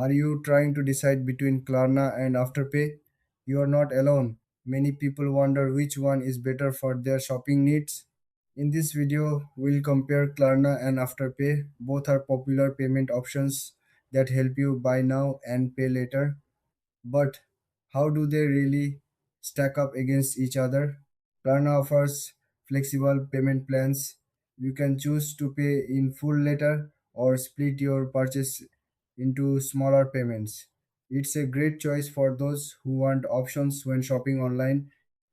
Are you trying to decide between Klarna and Afterpay? You are not alone. Many people wonder which one is better for their shopping needs. In this video, we'll compare Klarna and Afterpay. Both are popular payment options that help you buy now and pay later. But how do they really stack up against each other? Klarna offers flexible payment plans. You can choose to pay in full later or split your purchase into smaller payments. It's a great choice for those who want options when shopping online.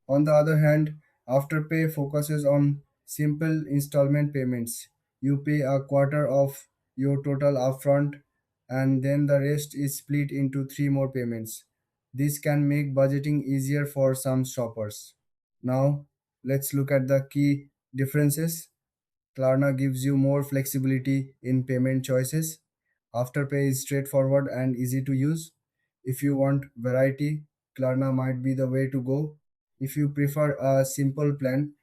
On the other hand, Afterpay focuses on simple installment payments. You pay a quarter of your total upfront and then the rest is split into three more payments. This can make budgeting easier for some shoppers. Now, let's look at the key differences. Klarna gives you more flexibility in payment choices. Afterpay is straightforward and easy to use. If you want variety, Klarna might be the way to go. If you prefer a simple plan,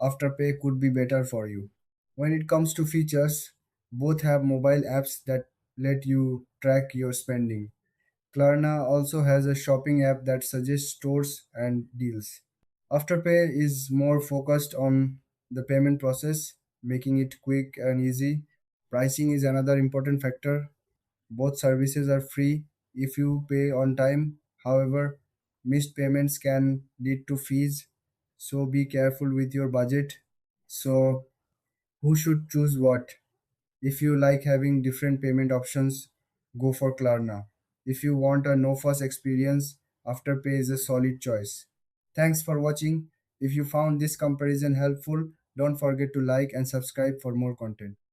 Afterpay could be better for you. When it comes to features, both have mobile apps that let you track your spending. Klarna also has a shopping app that suggests stores and deals. Afterpay is more focused on the payment process, making it quick and easy. Pricing is another important factor. Both services are free if you pay on time. However, missed payments can lead to fees, so be careful with your budget. So, who should choose what? If you like having different payment options, go for Klarna. If you want a no fuss experience, Afterpay is a solid choice. Thanks for watching. If you found this comparison helpful, don't forget to like and subscribe for more content.